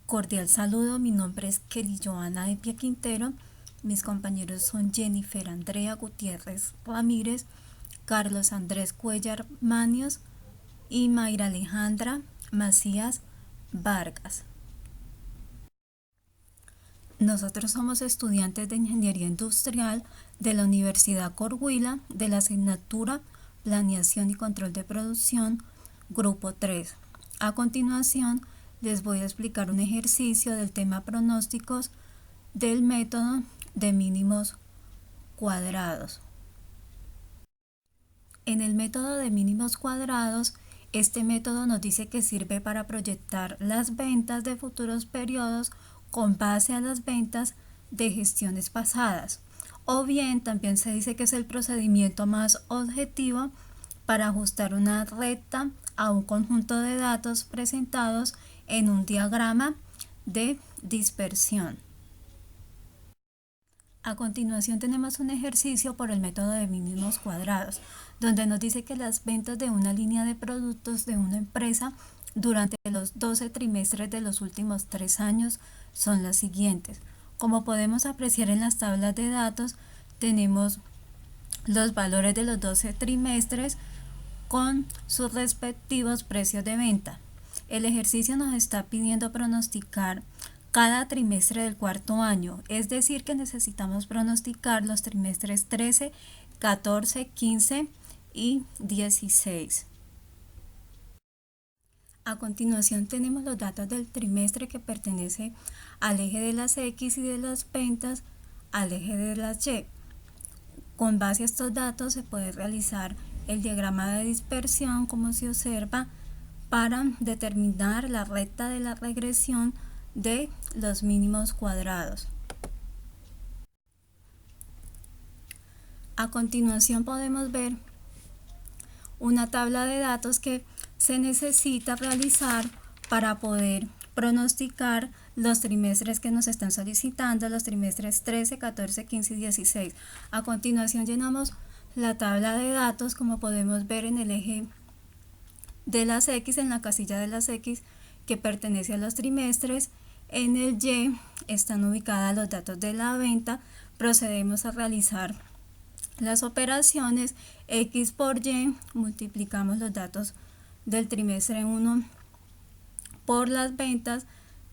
Cordial saludo, mi nombre es Kelly Joana Epia Quintero, mis compañeros son Jennifer Andrea Gutiérrez Ramírez, Carlos Andrés Cuellar Manios y Mayra Alejandra Macías Vargas. Nosotros somos estudiantes de Ingeniería Industrial de la Universidad Corhuila de la asignatura Planeación y Control de Producción, Grupo 3. A continuación, les voy a explicar un ejercicio del tema pronósticos del método de mínimos cuadrados. En el método de mínimos cuadrados, este método nos dice que sirve para proyectar las ventas de futuros periodos con base a las ventas de gestiones pasadas. O bien también se dice que es el procedimiento más objetivo para ajustar una recta a un conjunto de datos presentados en un diagrama de dispersión. A continuación tenemos un ejercicio por el método de mínimos cuadrados, donde nos dice que las ventas de una línea de productos de una empresa durante los 12 trimestres de los últimos 3 años son las siguientes. Como podemos apreciar en las tablas de datos, tenemos los valores de los 12 trimestres con sus respectivos precios de venta. El ejercicio nos está pidiendo pronosticar cada trimestre del cuarto año, es decir que necesitamos pronosticar los trimestres 13, 14, 15 y 16. A continuación tenemos los datos del trimestre que pertenece al eje de las X y de las ventas al eje de las Y. Con base a estos datos se puede realizar el diagrama de dispersión, como se observa, para determinar la recta de la regresión de los mínimos cuadrados. A continuación podemos ver una tabla de datos que se necesita realizar para poder pronosticar los trimestres que nos están solicitando, los trimestres 13, 14, 15 y 16. A continuación llenamos la tabla de datos, como podemos ver en el eje de las X, en la casilla de las X que pertenece a los trimestres. En el Y están ubicadas los datos de la venta. Procedemos a realizar las operaciones X por Y, multiplicamos los datos del trimestre 1 por las ventas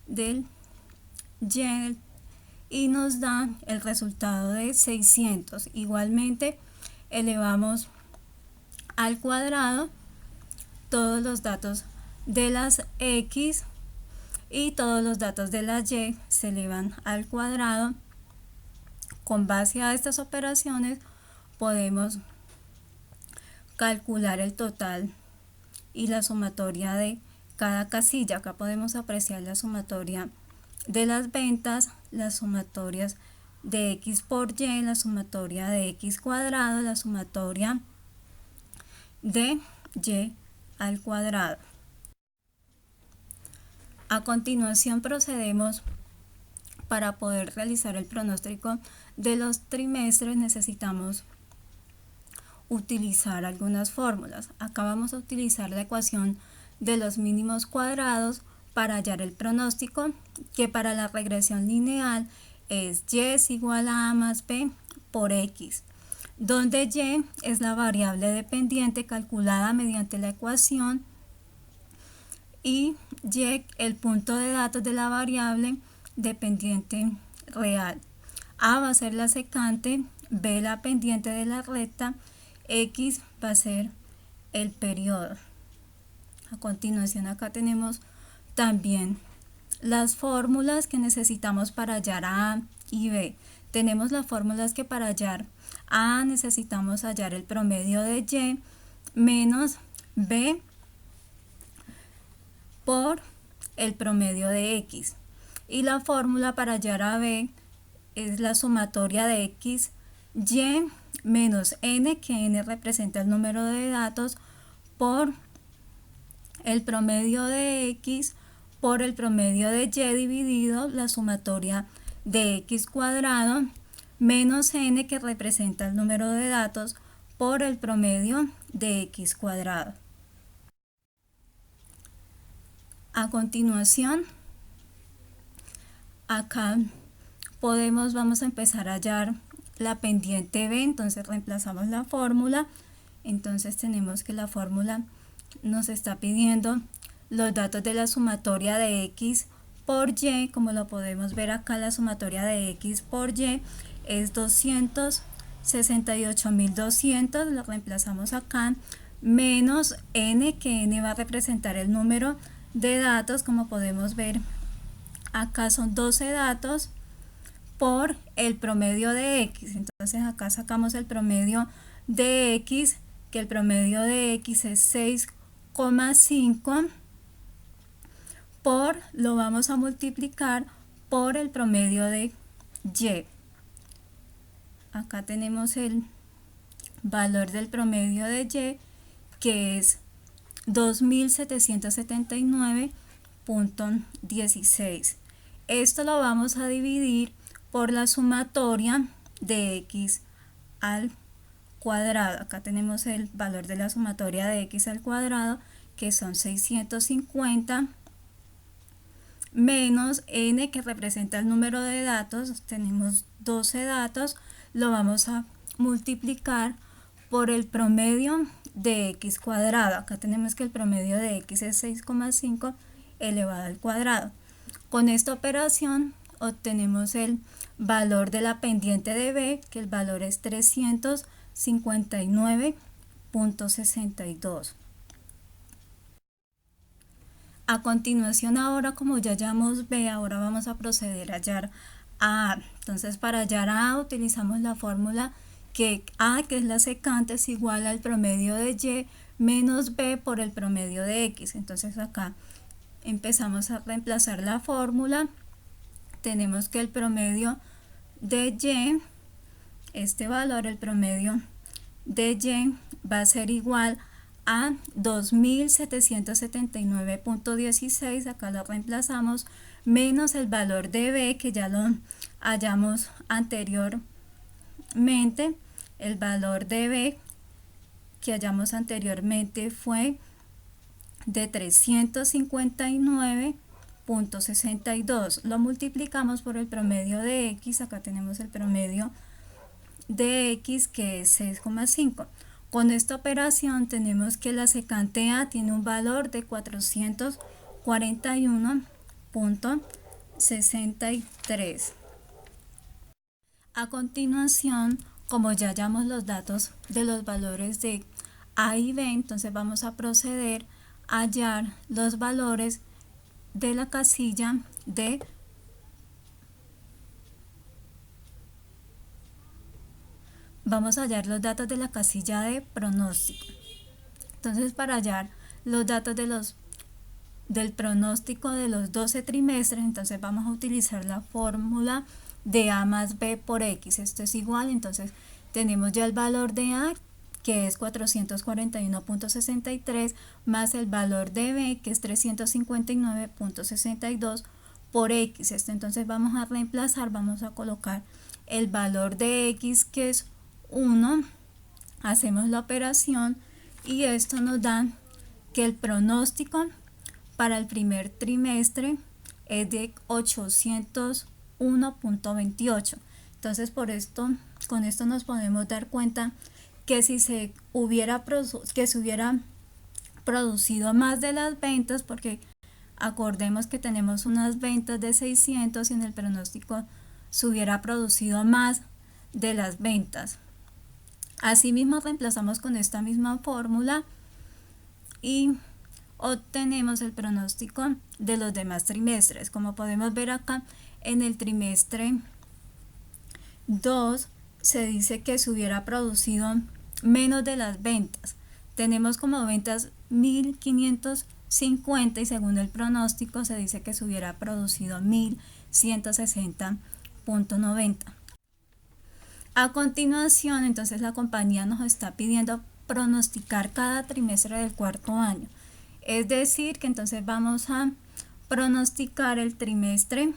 del Y y nos da el resultado de 600. Igualmente elevamos al cuadrado todos los datos de las X y todos los datos de las Y se elevan al cuadrado. Con base a estas operaciones podemos calcular el total y la sumatoria de cada casilla. Acá podemos apreciar la sumatoria de las ventas, las sumatorias de X por Y, la sumatoria de X cuadrado, la sumatoria de Y al cuadrado. A continuación procedemos para poder realizar el pronóstico de los trimestres. Necesitamos utilizar algunas fórmulas. Acá vamos a utilizar la ecuación de los mínimos cuadrados para hallar el pronóstico, que para la regresión lineal es Y es igual a A más B por X, donde Y es la variable dependiente calculada mediante la ecuación y Y el punto de datos de la variable dependiente real. A va a ser la secante, B la pendiente de la recta, X va a ser el periodo. A continuación acá tenemos también las fórmulas que necesitamos para hallar A y B. Tenemos las fórmulas que para hallar A necesitamos hallar el promedio de Y menos B por el promedio de X. Y la fórmula para hallar a B es la sumatoria de X, Y menos N, que N representa el número de datos, por el promedio de X por el promedio de Y dividido la sumatoria de X cuadrado menos N, que representa el número de datos, por el promedio de X cuadrado. A continuación acá vamos a empezar a hallar la pendiente B, entonces reemplazamos la fórmula, entonces tenemos que la fórmula nos está pidiendo los datos de la sumatoria de X por Y, como lo podemos ver acá, la sumatoria de X por Y es 268.200, lo reemplazamos acá, menos N, que N va a representar el número de datos, como podemos ver acá son 12 datos, por el promedio de X. Entonces acá sacamos el promedio de X, que el promedio de X es 6,5, lo vamos a multiplicar por el promedio de Y. Acá tenemos el valor del promedio de Y, que es 2779.16. Esto lo vamos a dividir por la sumatoria de X al cuadrado. Acá tenemos el valor de la sumatoria de X al cuadrado, que son 650, menos N, que representa el número de datos. Tenemos 12 datos, lo vamos a multiplicar por el promedio de X cuadrado. Acá tenemos que el promedio de X es 6,5 elevado al cuadrado. Con esta operación obtenemos el valor de la pendiente de B, que el valor es 359.62. A continuación, ahora como ya hallamos B, ahora vamos a proceder a hallar A. Entonces, para hallar A utilizamos la fórmula que A, que es la secante, es igual al promedio de Y menos B por el promedio de X. Entonces acá empezamos a reemplazar la fórmula. Tenemos que el promedio de Y, este valor, el promedio de Y va a ser igual a 2779.16, acá lo reemplazamos, menos el valor de B, que ya lo hallamos anteriormente. El valor de B que hallamos anteriormente fue de 359.62. Lo multiplicamos por el promedio de X. Acá tenemos el promedio de X, que es 6,5. Con esta operación tenemos que la secante A tiene un valor de 441.63. A continuación, como ya hallamos los datos de los valores de A y B, entonces vamos a proceder a hallar los valores de la casilla D. Vamos a hallar los datos de la casilla de pronóstico. Entonces, para hallar los datos del pronóstico de los 12 trimestres, entonces vamos a utilizar la fórmula de A más B por X. Esto es igual, entonces tenemos ya el valor de A, que es 441.63, más el valor de B, que es 359.62 por X. Esto entonces vamos a reemplazar, vamos a colocar el valor de X, que es 1, hacemos la operación y esto nos da que el pronóstico para el primer trimestre es de 801.28. Entonces, con esto nos podemos dar cuenta que si se hubiera producido más de las ventas, porque acordemos que tenemos unas ventas de 600 y en el pronóstico se hubiera producido más de las ventas. Asimismo, reemplazamos con esta misma fórmula y obtenemos el pronóstico de los demás trimestres. Como podemos ver acá, en el trimestre 2 se dice que se hubiera producido menos de las ventas. Tenemos como ventas 1550 y según el pronóstico se dice que se hubiera producido 1160.90. A continuación, entonces la compañía nos está pidiendo pronosticar cada trimestre del cuarto año. Es decir, que entonces vamos a pronosticar el trimestre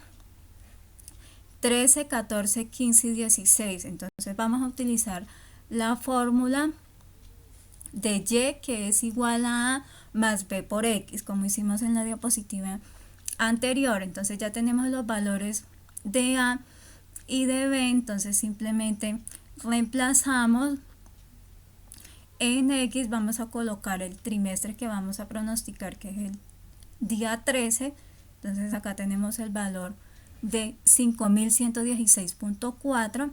13, 14, 15 y 16. Entonces vamos a utilizar la fórmula de Y, que es igual a A más B por X, como hicimos en la diapositiva anterior. Entonces ya tenemos los valores de A y de B, entonces simplemente reemplazamos. En X vamos a colocar el trimestre que vamos a pronosticar, que es el día 13. Entonces acá tenemos el valor de 5116.4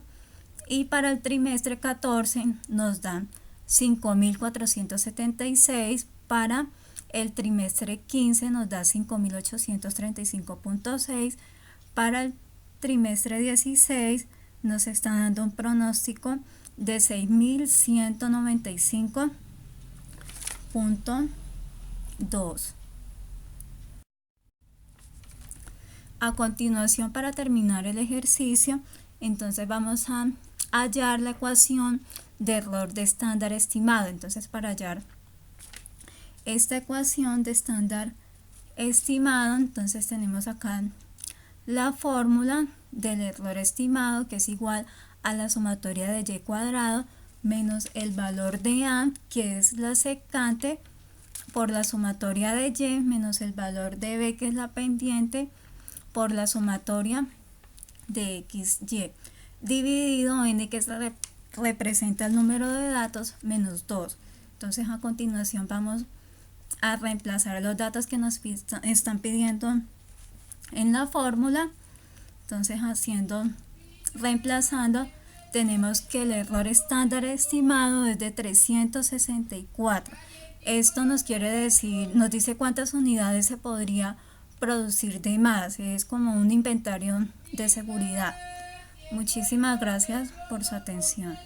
y para el trimestre 14 nos dan 5476, para el trimestre 15 nos da 5835.6, para el trimestre 16 nos está dando un pronóstico de 6195.2. A continuación, para terminar el ejercicio, entonces vamos a hallar la ecuación de error de estándar estimado. Entonces, para hallar esta ecuación de estándar estimado, entonces tenemos acá la fórmula del error estimado, que es igual a la sumatoria de y cuadrado menos el valor de A, que es la secante, por la sumatoria de y menos el valor de B, que es la pendiente, por la sumatoria de xy, dividido en que representa el número de datos menos 2. Entonces a continuación vamos a reemplazar los datos que nos están pidiendo en la fórmula. Entonces reemplazando, tenemos que el error estándar estimado es de 364. Esto nos quiere decir, nos dice cuántas unidades se podría producir de más. Es como un inventario de seguridad. Muchísimas gracias por su atención.